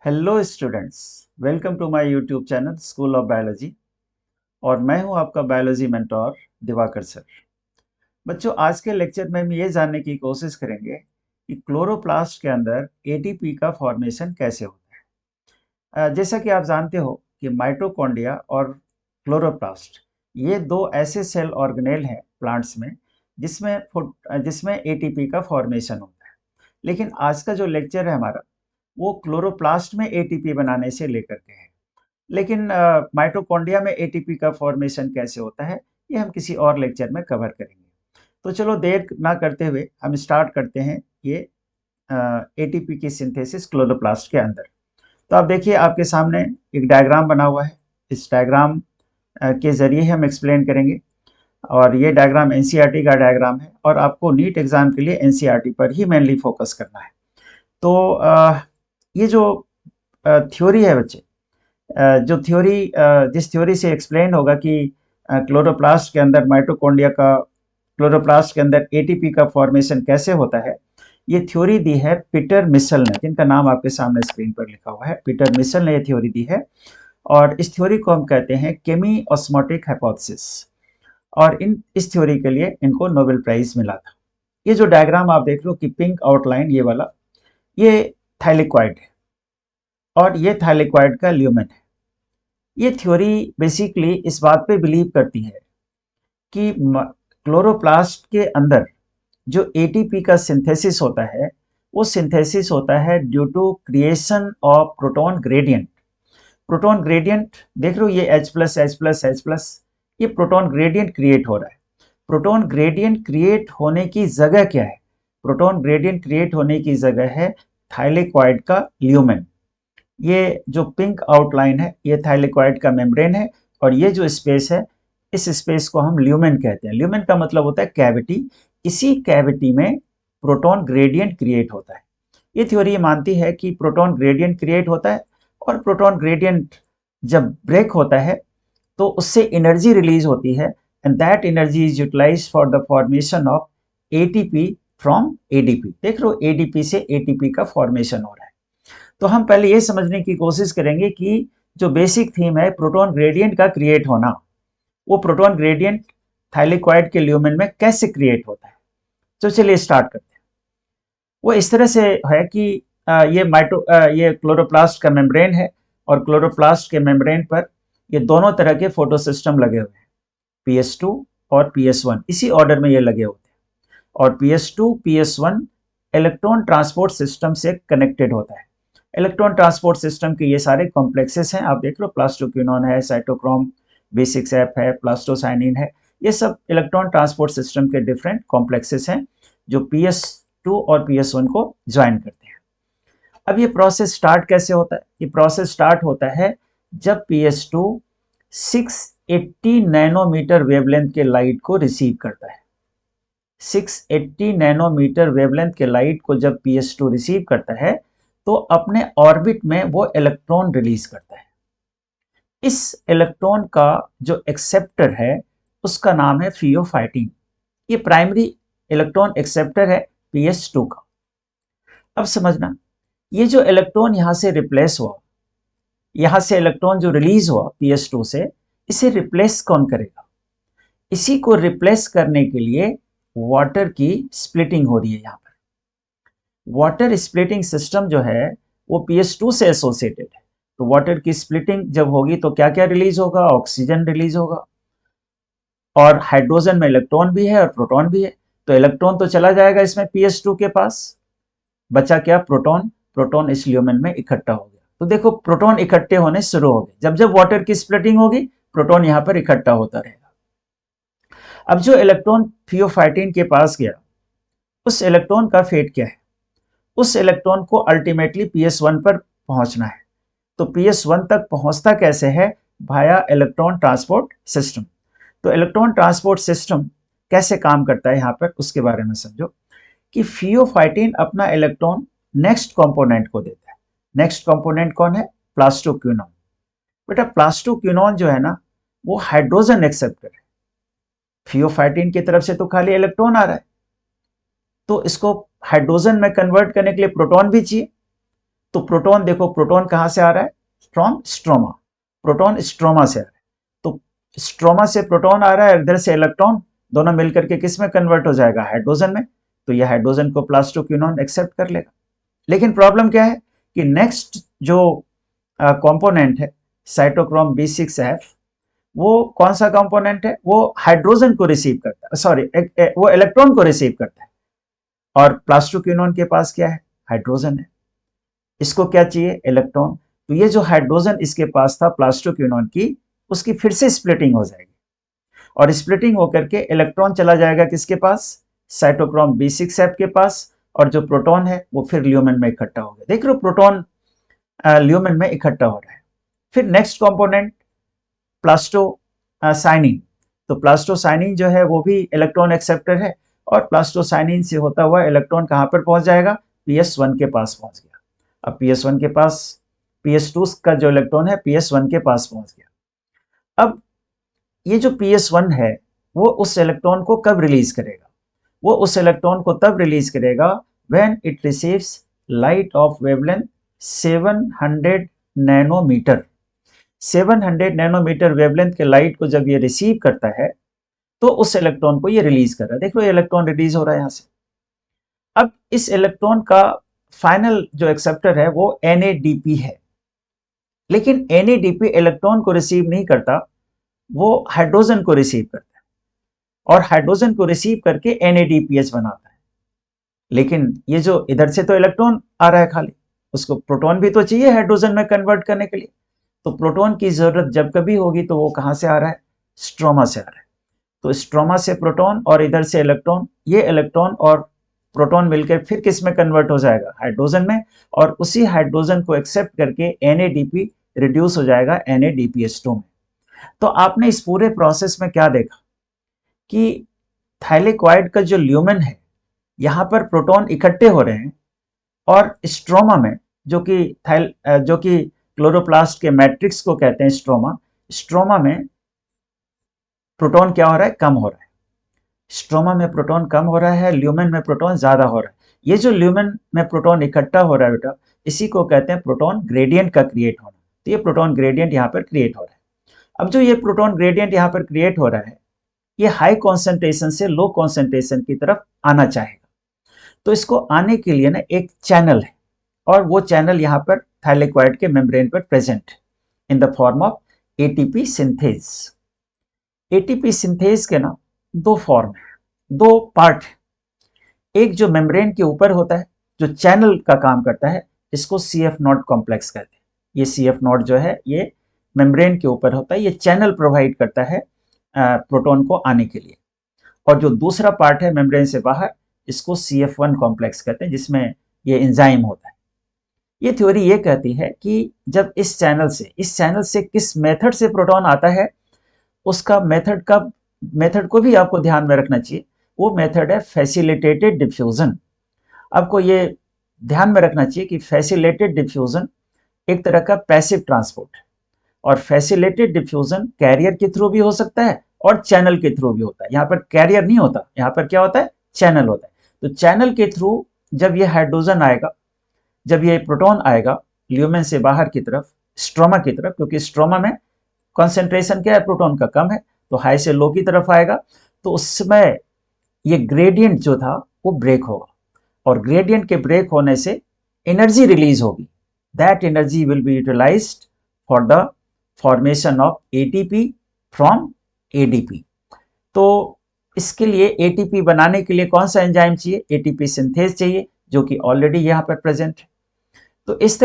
Hello students, welcome to my YouTube channel school of biology. और मैं हूं आपका बायोलॉजी मेंटोर दिवाकर सर। बच्चों, आज के लेक्चर में हम ये जानने की कोशिश करेंगे कि क्लोरोप्लास्ट के अंदर एटीपी का फॉर्मेशन कैसे होता है। जैसा कि आप जानते हो कि माइटोकॉन्ड्रिया और क्लोरोप्लास्ट ये दो ऐसे सेल ऑर्गेनेल हैं प्लांट्स में जिसमें एटीपी का फॉर्मेशन होता है। लेकिन आज का जो लेक्चर है हमारा वो क्लोरोप्लास्ट में एटीपी बनाने से लेकर के है। लेकिन माइटोकॉन्ड्रिया में एटीपी का फॉर्मेशन कैसे होता है ये हम किसी और लेक्चर में कवर करेंगे। तो चलो देर ना करते हुए हम स्टार्ट करते हैं ये एटीपी की सिंथेसिस क्लोरोप्लास्ट के अंदर। तो आप देखिए, आपके सामने एक डायग्राम बना हुआ है। इस डायग्राम के जरिए हम एक्सप्लेन करेंगे। और ये डायग्राम एनसीईआरटी का डायग्राम है और आपको नीट एग्जाम के लिए एनसीईआरटी पर ही मेनली फोकस करना है। तो ये जो थ्योरी है बच्चे, जो थ्योरी जिस थ्योरी से एक्सप्लेन होगा कि क्लोरोप्लास्ट के अंदर क्लोरोप्लास्ट के अंदर एटीपी का फॉर्मेशन कैसे होता है, ये थ्योरी दी है पीटर मिशेल ने, जिनका नाम आपके सामने स्क्रीन पर लिखा हुआ है। पीटर मिशेल ने ये थ्योरी दी है और इस थ्योरी को हम कहते हैं केमी ऑस्मोटिक हाइपोथेसिस। और इस थ्योरी के लिए इनको नोबेल प्राइज मिला था। ये जो डायग्राम आप देख लो कि पिंक आउटलाइन ये वाला, ये थाइलेक्वाइड है और ये थाइलेक्वाइड का ल्यूमेन है। ये थ्योरी बेसिकली इस बात पे बिलीव करती है कि क्लोरोप्लास्ट के अंदर जो एटीपी का सिंथेसिस होता है वो सिंथेसिस होता है due to creation of proton gradient. Proton gradient देख रहे हो, ये H plus H plus H plus, ये प्रोटॉन ग्रेडियंट क्रिएट हो रहा है। प्रोटॉन ग्रेडियंट क्रिएट होने की जगह क्या है? प्रोटॉन ग्रेडियंट क्रिएट होने की जगह है थाइलेक्वाइड का ल्यूमेन। ये जो पिंक आउटलाइन है ये थाइलेक्वाइड का मेम्ब्रेन है और ये जो स्पेस है इस स्पेस को हम ल्यूमेन कहते हैं। ल्यूमेन का मतलब होता है कैविटी। इसी कैविटी में प्रोटॉन ग्रेडियंट क्रिएट होता है। ये थ्योरी मानती है कि प्रोटॉन ग्रेडियंट क्रिएट होता है और प्रोटॉन ग्रेडियंट जब ब्रेक होता है तो उससे एनर्जी रिलीज होती है and that energy is utilized for the formation of ATP from ADP. देख लो, एडीपी से एटीपी का फॉर्मेशन हो रहा है। तो हम पहले ये समझने की कोशिश करेंगे कि जो बेसिक थीम है प्रोटॉन ग्रेडियंट का क्रिएट होना, वो प्रोटॉन ग्रेडियंट थाइलेक्वाइड के ल्यूमेन में कैसे क्रिएट होता है। तो चलिए स्टार्ट करते हैं। वो इस तरह से है कि ये क्लोरोप्लास्ट का मेम्ब्रेन है और क्लोरोप्लास्ट के मेम्ब्रेन पर ये दोनों तरह के फोटोसिस्टम लगे हुए हैं, PS2 और PS1, इसी ऑर्डर में ये लगे होते हैं। और PS2 PS1 electron transport system से कनेक्टेड होता है। इलेक्ट्रॉन ट्रांसपोर्ट सिस्टम के ये सारे कॉम्प्लेक्सेस हैं, आप देख लो, प्लास्टोक्विनोन है, साइटोक्रोम B6F है, प्लास्टोसाइनिन है। ये सब इलेक्ट्रॉन ट्रांसपोर्ट सिस्टम के डिफरेंट कॉम्प्लेक्सेस हैं जो PS2 और PS1 को ज्वाइन करते हैं। अब ये प्रोसेस स्टार्ट कैसे होता है? ये प्रोसेस स्टार्ट होता है जब PS2 680 नैनोमीटर वेवलेंथ के लाइट को रिसीव करता है। 680 नैनोमीटर वेवलेंथ के लाइट को जब PS2 रिसीव करता है तो अपने ऑर्बिट में वो इलेक्ट्रॉन रिलीज करता है। इस इलेक्ट्रॉन का जो एक्सेप्टर है उसका नाम है फियोफाइटिन। ये प्राइमरी इलेक्ट्रॉन एक्सेप्टर है PS2 का। अब समझना, ये जो इलेक्ट्रॉन यहां से रिप्लेस हुआ, यहां से इलेक्ट्रॉन जो रिलीज हुआ PS2 से, इसे रिप्लेस कौन करेगा? इसी को रिप्लेस करने के लिए वाटर की स्प्लिटिंग हो रही है। यहां पर वाटर स्प्लिटिंग सिस्टम जो है वो PS2 से एसोसिएटेड है। तो वाटर की स्प्लिटिंग जब होगी तो क्या क्या रिलीज होगा? ऑक्सीजन रिलीज होगा और हाइड्रोजन में इलेक्ट्रॉन भी है और प्रोटॉन भी है। तो इलेक्ट्रॉन तो चला जाएगा इसमें PS2 के पास, बचा क्या? प्रोटॉन। प्रोटॉन इस ल्यूमेन में इकट्ठा हो गया। तो देखो, प्रोटॉन इकट्ठे होने शुरू हो गए। जब जब वाटर की स्प्लिटिंग होगी प्रोटॉन यहां पर इकट्ठा होता रहेगा। अब जो इलेक्ट्रॉन थियोफाइटिन के पास गया, उस इलेक्ट्रॉन का फेट क्या है? उस इलेक्ट्रॉन को अल्टीमेटली PS1 पर पहुंचना है। तो PS1 तक पहुंचता कैसे है? भाया इलेक्ट्रॉन ट्रांसपोर्ट सिस्टम। तो इलेक्ट्रॉन ट्रांसपोर्ट सिस्टम कैसे काम करता है यहां पर, उसके बारे में समझो कि फियोफाइटिन अपना इलेक्ट्रॉन नेक्स्ट कंपोनेंट को देता है। नेक्स्ट कंपोनेंट कौन है? प्लास्टोक्विनोन। बेटा, प्लास्टोक्विनोन जो है ना वो हाइड्रोजन एक्सेप्टर है। फियोफाइटिन की तरफ से तो खाली इलेक्ट्रॉन आ रहा है, तो इसको हाइड्रोजन में कन्वर्ट करने के लिए प्रोटॉन भी चाहिए। तो प्रोटॉन देखो, प्रोटॉन कहाँ से आ रहा है? From stroma. प्रोटॉन स्ट्रोमा से आ रहा है, तो स्ट्रोमा से प्रोटॉन आ रहा है, इधर से इलेक्ट्रॉन, दोनों मिलकर के किस में कन्वर्ट हो जाएगा? हाइड्रोजन में। तो यह हाइड्रोजन को प्लास्टोक्विनोन एक्सेप्ट कर लेगा। लेकिन प्रॉब्लम क्या है कि नेक्स्ट जो कंपोनेंट है साइटोक्रोम B6F, वो कौन सा कंपोनेंट है? वो हाइड्रोजन को रिसीव करता है, सॉरी वो इलेक्ट्रॉन को रिसीव करता है, और प्लास्टोक्विनोन के पास क्या है? हाइड्रोजन है। इसको क्या चाहिए? इलेक्ट्रॉन। तो ये जो हाइड्रोजन इसके पास था प्लास्टोक्विनोन की, उसकी फिर से स्प्लिटिंग हो जाएगी, और स्प्लिटिंग होकर के इलेक्ट्रॉन चला जाएगा किसके पास? साइटोक्रोम B6F के पास, और जो प्रोटॉन है वो फिर ल्यूमेन में इकट्ठा हो गया। देख रहे हो, प्रोटॉन ल्यूमेन में इकट्ठा हो रहा है। फिर नेक्स्ट कंपोनेंट प्लास्टोसाइनिन। तो प्लास्टोसाइनिन जो है वो भी इलेक्ट्रॉन एक्सेप्टर है, और प्लास्टोसाइनिन से होता हुआ इलेक्ट्रॉन कहाँ पर पहुंच जाएगा? PS1 के पास पहुंच गया। अब PS1 के पास, PS2 का जो इलेक्ट्रॉन है PS1 के पास पहुंच गया। अब ये जो PS1 है वो उस इलेक्ट्रॉन को कब रिलीज करेगा? वो उस इलेक्ट्रॉन को तब रिलीज करेगा when it receives light of wavelength 700 nanometer. 700 nanometer wavelength के लाइट को जब ये रिसीव करता है तो उस इलेक्ट्रॉन को ये रिलीज कर रहा है। देखो, ये इलेक्ट्रॉन रिलीज हो रहा है यहां से। अब इस इलेक्ट्रॉन का फाइनल जो एक्सेप्टर है वो NADP है, लेकिन NADP इलेक्ट्रॉन को रिसीव नहीं करता, वो हाइड्रोजन को रिसीव करता है, और हाइड्रोजन को रिसीव करके NADPH बनाता है। लेकिन ये जो इधर से तो इलेक्ट्रॉन आ रहा है खाली, उसको प्रोटॉन भी तो चाहिए हाइड्रोजन में कन्वर्ट करने के लिए। तो प्रोटॉन की जरूरत जब कभी होगी तो वो कहां से आ रहा है? स्ट्रोमा से आ रहा है। तो स्ट्रोमा से प्रोटॉन और इधर से इलेक्ट्रॉन, ये इलेक्ट्रॉन और प्रोटॉन मिलकर फिर किस में कन्वर्ट हो जाएगा? हाइड्रोजन में, और उसी हाइड्रोजन को एक्सेप्ट करके NADP रिड्यूस हो जाएगा NADPH2 में। तो आपने इस पूरे प्रोसेस में क्या देखा कि थाइलेक्वाइड का जो ल्यूमेन है, यहां पर प्रोटॉन इकट्ठे हो रहे हैं, और स्ट्रोमा में जो कि क्लोरोप्लास्ट के मैट्रिक्स को कहते हैं स्ट्रोमा, स्ट्रोमा में प्रोटॉन क्या हो रहा है? कम हो रहा है। स्ट्रोमा में प्रोटॉन कम हो रहा है, ल्यूमेन में प्रोटॉन ज्यादा हो रहा है। ये जो ल्यूमेन में प्रोटॉन इकट्ठा हो रहा है बेटा, इसी को कहते हैं प्रोटॉन ग्रेडियंट का क्रिएट होना। तो ये प्रोटॉन ग्रेडियंट यहाँ पर क्रिएट हो रहा है। अब जो ये प्रोटॉन ग्रेडियंट यहाँ पर क्रिएट हो रहा है, ये हाई कॉन्सेंट्रेशन से लो कॉन्सेंट्रेशन की तरफ आना चाहेगा। तो इसको आने के लिए ना एक चैनल है, और वो चैनल यहाँ पर थाइलेक्वाइड के मेम्ब्रेन पर प्रेजेंट है in the form of ATP synthase. ATP synthase के ना दो फॉर्म है, दो पार्ट है। एक जो मेम्ब्रेन के ऊपर होता है, जो चैनल का काम करता है, इसको CF नॉट कॉम्प्लेक्स कहते हैं। ये CF नॉट जो है ये मेम्ब्रेन के ऊपर होता है, ये चैनल प्रोवाइड करता है प्रोटॉन को आने के लिए। और जो दूसरा पार्ट है मेम्ब्रेन से बाहर, इसको CF1 कॉम्प्लेक्स कहते हैं, जिसमें ये एंजाइम होता है। ये थ्योरी ये कहती है कि जब इस चैनल से किस मेथड से प्रोटॉन आता है, उसका मेथड को भी आपको ध्यान में रखना चाहिए। वो मेथड है फैसिलिटेटेड डिफ्यूजन। आपको ये ध्यान में रखना चाहिए कि फैसिलिटेटेड डिफ्यूजन एक तरह का पैसिव ट्रांसपोर्ट है, और फैसिलिटेटेड डिफ्यूजन कैरियर के थ्रू भी हो सकता है और चैनल के थ्रू भी होता है। यहाँ पर कैरियर नहीं होता, यहाँ पर क्या होता है? चैनल होता है। तो चैनल के थ्रू जब ये हाइड्रोजन आएगा, जब ये प्रोटॉन आएगा ल्यूमेन से बाहर की तरफ, स्ट्रोमा की तरफ, क्योंकि स्ट्रोमा में कॉन्सेंट्रेशन क्या है? प्रोटॉन का कम है, तो हाई से लो की तरफ आएगा, तो उस समय ये ग्रेडियंट जो था वो ब्रेक होगा, और ग्रेडियंट के ब्रेक होने से एनर्जी रिलीज होगी। That energy will be utilized for the formation of ATP from ADP। तो इसके लिए ATP बनाने के लिए कौन सा एंजाइम चाहिए? ATP सिंथेज चाहिए, जो कि ऑलरेडी यहाँ पर प्रेजेंट है। तो इस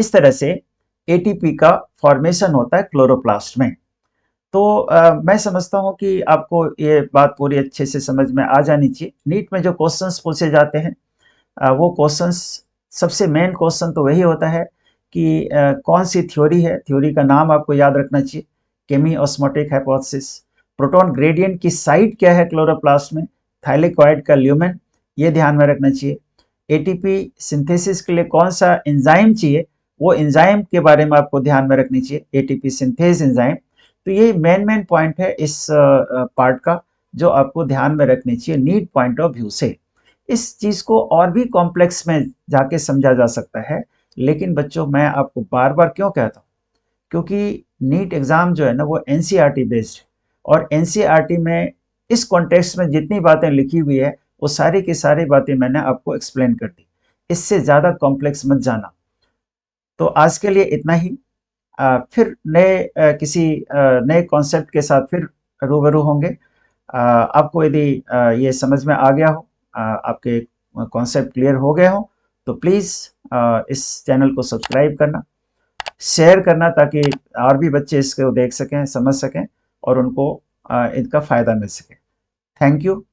तरह से ATP का फॉर्मेशन होता है क्लोरोप्लास्ट में। तो मैं समझता हूँ कि आपको ये बात पूरी अच्छे से समझ में आ जानी चाहिए। नीट में जो क्वेश्चंस पूछे जाते हैं, वो क्वेश्चंस, सबसे मेन क्वेश्चन तो वही होता है कि कौन सी थ्योरी है, थ्योरी का नाम आपको याद रखना चाहिए, केमी ऑस्मोटिक हाइपोथेसिस। प्रोटॉन ग्रेडियंट की साइट क्या है क्लोरोप्लास्ट में, थाइलेक्वाइड का ल्यूमेन, ये ध्यान में रखना चाहिए। ATP सिंथेसिस के लिए कौन सा एंजाइम चाहिए, वो एंजाइम के बारे में आपको ध्यान में रखनी चाहिए, ATP सिंथेज एंजाइम। तो ये मेन पॉइंट है इस पार्ट का, जो आपको ध्यान में रखनी चाहिए नीट पॉइंट ऑफ व्यू से। इस चीज़ को और भी कॉम्प्लेक्स में जाके समझा जा सकता है। लेकिन बच्चों, मैं आपको बार बार क्यों कहता हूँ, क्योंकि नीट एग्ज़ाम जो है ना वो एनसीईआरटी बेस्ड है, और एनसीईआरटी में इस कॉन्टेक्स्ट में जितनी बातें लिखी हुई है वो सारी की सारी बातें मैंने आपको एक्सप्लेन कर दी। इससे ज़्यादा कॉम्प्लेक्स मत जाना। तो आज के लिए इतना ही। फिर नए किसी नए कॉन्सेप्ट के साथ फिर रूबरू होंगे। आपको यदि ये समझ में आ गया हो, आपके कॉन्सेप्ट क्लियर हो गए हो, तो प्लीज़ इस चैनल को सब्सक्राइब करना, शेयर करना, ताकि और भी बच्चे इसको देख सकें, समझ सकें और उनको इनका फ़ायदा मिल सके। Thank you.